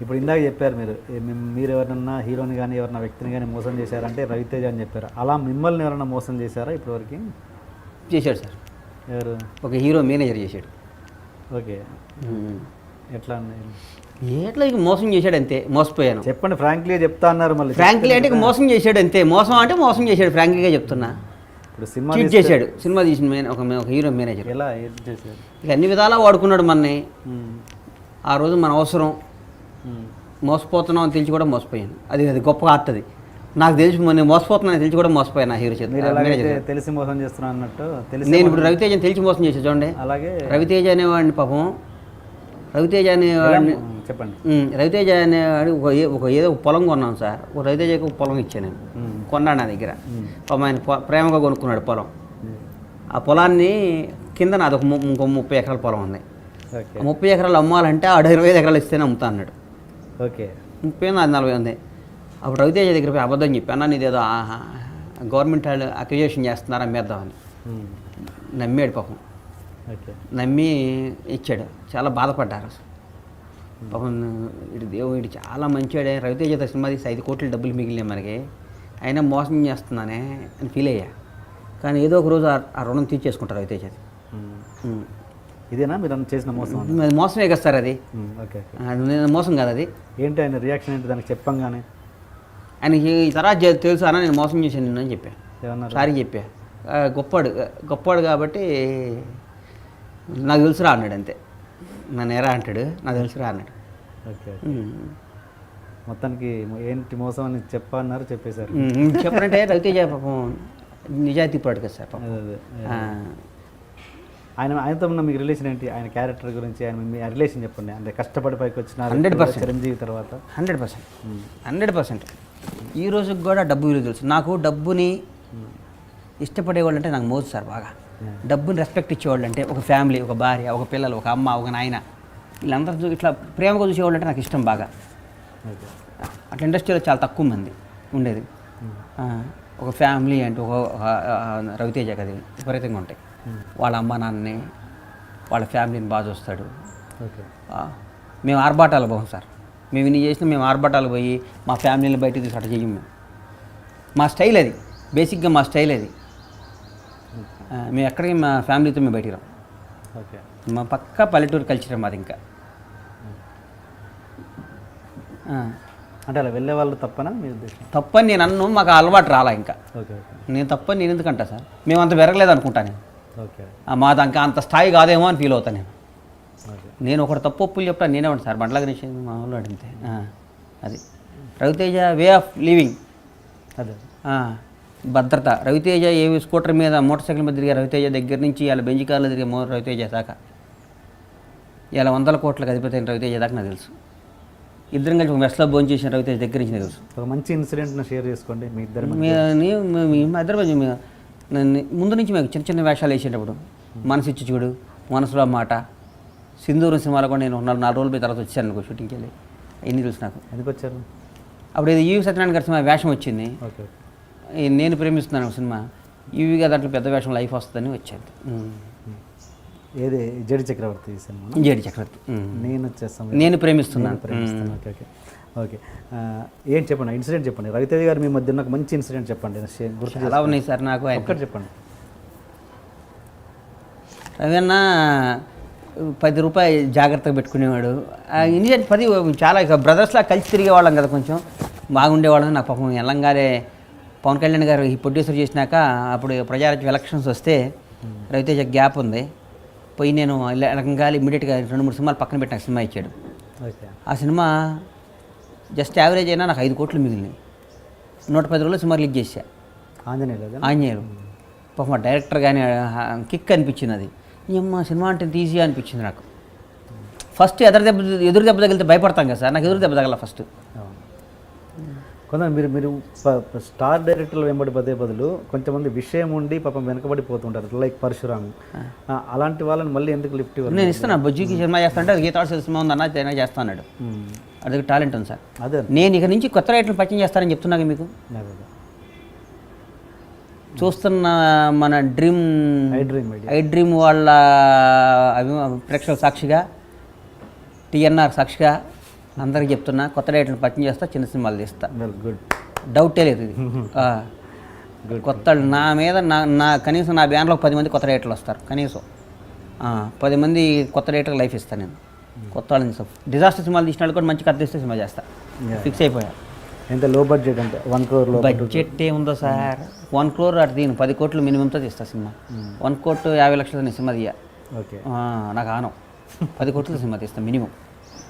ఇప్పుడు ఇందాక చెప్పారు మీరు ఎవరన్నా హీరోని కానీ ఎవరన్నా వ్యక్తిని కానీ మోసం చేశారంటే రవితేజ అని చెప్పారు. అలా మిమ్మల్ని ఎవరన్నా మోసం చేశారా ఇప్పటివరకు? చేశాడు సార్. ఎవరు? ఒక హీరో మేనేజర్ చేశాడు. ఓకే, ఎట్లా ఎట్లా ఇక మోసం చేశాడు అంతే, మోసపోయాను. చెప్పండి, ఫ్రాంక్లీ చెప్తా అన్నారు. మళ్ళీ ఫ్రాంక్లీ అంటే ఇక మోసం చేశాడు అంతే, మోసం అంటే మోసం చేశాడు, ఫ్రాంక్లీగా చెప్తున్నా. ఇప్పుడు సినిమా చీట్ చేశాడు. సినిమా తీసిన ఒక హీరో మేనేజర్. ఎలా ఏం చేశారు? ఇక అన్ని విధాలా వాడుకున్నాడు మనని. ఆ రోజు మన అవసరం, మోసపోతున్నాం అని తెలిసి కూడా మోసపోయాను. అది గొప్పగా ఆడుతుంది. నాకు తెలిసి నేను మోసపోతున్నాను తెలిసి కూడా మోసపోయాను ఆ హీరో చేత. తెలిసి మోసం చేస్తున్నా అన్నట్టు నేను ఇప్పుడు రవితేజని తెలిసి మోసం చేసా చూడండి. అలాగే రవితేజ అనేవాడిని పాపం, రవితేజ అనేవాడిని చెప్పండి. రవితేజ అనేవాడు ఏదో పొలం కొన్నాను సార్. ఒక రవితేజకి ఒక పొలం ఇచ్చాను నేను, కొన్నాడు నా దగ్గర. పాపం ఆయన ప్రేమగా కొనుక్కున్నాడు పొలం. ఆ పొలాన్ని కింద నాది ఇంకో 30 ఎకరాల పొలం ఉంది. 30 ఎకరాలు అమ్మాలంటే 25 ఎకరాలు ఇస్తేనే అమ్ముతా అన్నాడు. ఓకే, 30 నాది 40 ఉంది. అప్పుడు రవితేజ దగ్గర పోయి అబద్ధం చెప్పి, అన్న నీదేదో గవర్నమెంట్ వాళ్ళు అక్విజిషన్ చేస్తున్నారు అమ్మేద్దామని. నమ్మాడు పాపం. నమ్మి ఇచ్చాడు. చాలా బాధపడ్డారు అసలు పాపం. ఇటు చాలా మంచివాడే, రవితేజ సినిమా తీసి 5 కోట్ల డబ్బులు మిగిలినాయి మనకి, అయినా మోసం చేస్తున్నానే అని ఫీల్ అయ్యా. కానీ ఏదో ఒక రోజు ఆ రుణం తీర్చేసుకుంటారు రవితేజ. ఇదేనా మీరు చేసిన మోసం? మోసమే కదా సార్ అది. ఓకే, మోసం కాదు అది. ఏంటి ఆయన రియాక్షన్ ఏంటి దానికి చెప్పంగానే? ఆయనకి ఈ తర్వాత తెలుసు అన్న నేను మోసం చేశాను నిన్ను అని చెప్పా. సారీ చెప్పా. గొప్పవాడు కాబట్టి నాకు తెలుసురా అన్నాడు అంతే. నన్ను ఎరా అంటాడు, నాకు తెలుసురా అన్నాడు. ఓకే, మొత్తానికి ఏంటి మోసం అని చెప్పన్నారు, చెప్పేశారు. చెప్పారంటే రవితేజ పాపం నిజాయితీ పడు కదా సార్. ఆయనతో ఉన్న మీకు రిలేషన్ ఏంటి? ఆయన క్యారెక్టర్ గురించి ఆయన మీ రిలేషన్ చెప్పండి. అంటే కష్టపడి పైకి వచ్చిన 100% చిరంజీవి తర్వాత 100% ఈ రోజుకి కూడా డబ్బు విలువ తెలుసు నాకు. డబ్బుని ఇష్టపడేవాళ్ళు అంటే నాకు మోజు సార్ బాగా. డబ్బుని రెస్పెక్ట్ ఇచ్చేవాళ్ళు అంటే ఒక ఫ్యామిలీ, ఒక భార్య, ఒక పిల్లలు, ఒక అమ్మ, ఒక నాయన, వీళ్ళందరూ ఇట్లా ప్రేమగా చూసేవాళ్ళు అంటే నాకు ఇష్టం బాగా. అట్లా ఇండస్ట్రీలో చాలా తక్కువ మంది ఉండేది. ఒక ఫ్యామిలీ అంటే ఒక రవితేజ కది విపరీతంగా ఉంటాయి. వాళ్ళ అమ్మ నాన్నని, వాళ్ళ ఫ్యామిలీని బాగా చూస్తాడు. మేము ఆర్భాటాలు పోం సార్. మేము ఇన్ని చేసినా మేము ఆర్భాటాలు పోయి మా ఫ్యామిలీని బయటకు తీసి అట్లా చెయ్యం. మేము మా స్టైల్ అది, బేసిక్గా మా స్టైల్ అది. మేము ఎక్కడికి మా ఫ్యామిలీతో మేము బయటికి రాం. మా పక్కా పల్లెటూరు కల్చర్ మాది. ఇంకా అంటే అలా వెళ్ళే వాళ్ళు తప్పనా మీ ఉద్దేశం? తప్పని నేను అన్ను, మాకు అలవాటు రాలా. ఇంకా నేను తప్పని నేను ఎందుకంటా సార్, మేము అంత పెరగలేదు అనుకుంటా నేను. మాది ఇంకా అంత స్థాయి కాదేమో అని ఫీల్ అవుతాను నేను. నేను ఒకటి తప్పు ఒప్పులు చెప్తాను నేనే ఉంటాను సార్. బండ్ల గణేష్ మా వాళ్ళు అడిగితే అది రవితేజ వే ఆఫ్ లివింగ్. అదే భద్రత. రవితేజ ఏ స్కూటర్ మీద మోటార్ సైకిల్ మీద తిరిగే రవితేజ దగ్గర నుంచి ఇలా బెంజ్ కార్లో తిరిగే రవితేజ దాకా, ఇలా 100 కోట్లకు అధిపతి అయిన రవితేజ దాకా నాకు తెలుసు. ఇద్దరం కలిసి ఒక మెస్లో భోజనం చేసిన రవితేజ దగ్గర నుంచి నాకు తెలుసు. ఒక మంచి ఇన్సిడెంట్ని షేర్ చేసుకోండి మీ ఇద్దరు. ముందు నుంచి మేము చిన్న చిన్న వేషాలు వేసేటప్పుడు మనసు ఇచ్చి చూడు, మనసులో మాట, సింధూరం సినిమాలో కూడా నేను 4 రోజుల పోయి తర్వాత వచ్చాను అనుకో షూటింగ్కి వెళ్ళి. ఎన్ని తెలుసు నాకు. ఎందుకు వచ్చారు? అప్పుడు ఇది ఈవి సత్యనారాయణ గారి సినిమా వేషం వచ్చింది. నేను ప్రేమిస్తున్నాను సినిమా. ఈవిగా దాంట్లో పెద్ద వేషం లైఫ్ వస్తుందని వచ్చాను. ఏది? జడి చక్రవర్తి సినిమా. జడి చక్రవర్తి. నేను ప్రేమిస్తున్నాను. ఓకే ఓకే, ఏం చెప్పండి, ఇన్సిడెంట్ చెప్పండి. రవితేజ గారు మీ మధ్య ఒక మంచి ఇన్సిడెంట్ చెప్పండి. గుర్తు ఎలా ఉన్నాయి సార్ నాకు. ఒక్కటి చెప్పండి. రవన్న 10 రూపాయలు జాగ్రత్తగా పెట్టుకునేవాడు. ఇన్సిడెంట్ 10 చాలా ఇక బ్రదర్స్లా కలిసి తిరిగేవాళ్ళం కదా, కొంచెం బాగుండేవాళ్ళం. నాకు పాపం ఎల్లంగానే పవన్ కళ్యాణ్ గారు ఈ ప్రొడ్యూసర్ చేసినాక అప్పుడు ప్రజారాజ్యం ఎలక్షన్స్ వస్తే రవితేజ గ్యాప్ ఉంది పోయి నేను ఎలకంగాలి ఇమ్మీడియట్గా 2-3 సినిమాలు పక్కన పెట్టి నాకు సినిమా ఇచ్చాడు. ఆ సినిమా జస్ట్ యావరేజ్ అయినా నాకు 5 కోట్లు మిగిలినాయి. 110 రోజులు సినిమా రిలీజ్ చేశా. ఆంజనేయులు. పాపం మా డైరెక్టర్ కానీ కిక్ అనిపించింది. అది అమ్మ సినిమా అంటే ఈజీ అనిపించింది నాకు. ఫస్ట్ ఎదురు దెబ్బ తగిలితే భయపడతాం కదా సార్, నాకు ఎదురు దెబ్బ తగల ఫస్ట్. కొంత మీరు స్టార్ డైరెక్టర్లు వెంబడి పదే బదులు కొంతమంది విషయం ఉండి పాపం వెనకబడిపోతుంటారు, లైక్ పరశురాము. అలాంటి వాళ్ళని మళ్ళీ ఎందుకు లిఫ్ట్ ఇవ్వాలి? నేను ఇస్తాను. బుజ్జికి సినిమా చేస్తానంటే అది గీతాడు సినిమా ఉంది అన్న చేస్తాడు. అది టాలెంట్ ఉంది సార్. అదే నేను ఇక నుంచి కొత్త రైటర్లు పరిచయం చేస్తానని చెప్తున్నాను మీకు. చూస్తున్న మన ఐ డ్రీమ్ వాళ్ళ ప్రేక్షకుల సాక్షిగా, టీఎన్ఆర్ సాక్షిగా అందరికి చెప్తున్నా, కొత్త డైరెక్టర్ని పరిచయం చేస్తా, చిన్న సినిమాలు తీస్తా, వెల్ గుడ్. డౌటే లేదు ఇది. కొత్త నా మీద నా కనీసం నా బ్యానర్లో 10 మంది కొత్త డైరెక్టర్లు వస్తారు కనీసం. 10 మంది కొత్త డైరెక్టర్కి లైఫ్ ఇస్తాను నేను. కొత్త వాళ్ళని డిజాస్టర్ సినిమాలు తీసిన వాళ్ళు కూడా మంచి కథ తీస్తే సినిమా చేస్తా. ఫిక్స్ అయిపోయా. ఎంత లో బడ్జెట్ అంటే 1 crore లో? బడ్జెట్ ఏముందో సార్, 1 crore అటు దీని 10 కోట్లు మినిమంతో తీస్తా సినిమా. 1 కోటి 50 లక్షలతో నేను సినిమా తీయ. ఓకే. నాకు ఆనం 10 కోట్లతో సినిమా తీస్తా మినిమం.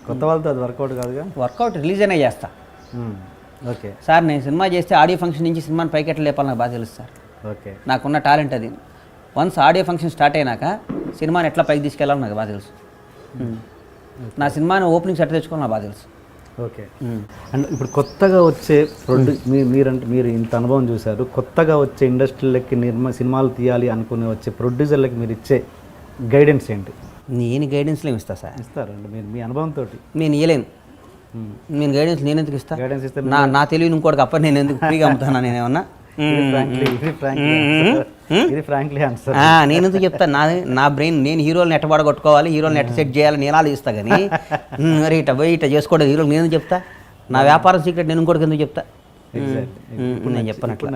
కొత్త వాళ్ళతో అది వర్కౌట్ కాదుగా. వర్కౌట్ రిలీజ్ అయినా చేస్తా. ఓకే సార్ నేను సినిమా చేస్తే ఆడియో ఫంక్షన్ నుంచి సినిమాని పైకి ఎట్లా లేపాలి నాకు బాగా తెలుసు సార్. ఓకే. నాకున్న టాలెంట్ అది. వన్స్ ఆడియో ఫంక్షన్ స్టార్ట్ అయినాక సినిమాని ఎట్లా పైకి తీసుకెళ్ళాలో నాకు బాగా తెలుసు. నా సినిమాని ఓపెనింగ్ సెట్ తెచ్చుకోవాలి నాకు బాగా తెలుసు. ఓకే. అండ్ ఇప్పుడు కొత్తగా వచ్చే మీరు ఇంత అనుభవం చూశారు, కొత్తగా వచ్చే ఇండస్ట్రీలకి సినిమాలు తీయాలి అనుకుని వచ్చే ప్రొడ్యూసర్లకి మీరు ఇచ్చే గైడెన్స్ ఏంటి? నేను గైడెన్స్లో ఇస్తా సార్. ఇస్తారండి మీరు మీ అనుభవంతో? నేను ఇవ్వలేను. నేను గైడెన్స్ నేను ఎందుకు ఇస్తా? గైడెన్స్ ఇస్తే నా తెలివి ఇంకోటికి అప్పటి నేను ఎందుకు ఫ్రీగా అమ్ముతానా? నేనేమన్నా ఇది ఫ్రాంక్లీ ఆన్సర్. నేను ఎందుకు చెప్తా? నా బ్రెయిన్ నేను హీరోలు నెట్ పడగొట్టుకోవాలి, హీరోలు నెట్ సెట్ చేయాలి, నేను ఆలోచిస్తా. కానీ మరి ఇట పోయి ఇట చేసుకోవడం హీరోలు నేను ఎందుకు చెప్తా? నా వ్యాపారం సీక్రెట్ నేను ఇంకోటికి ఎందుకు చెప్తా? నేను చెప్పను అట్లా.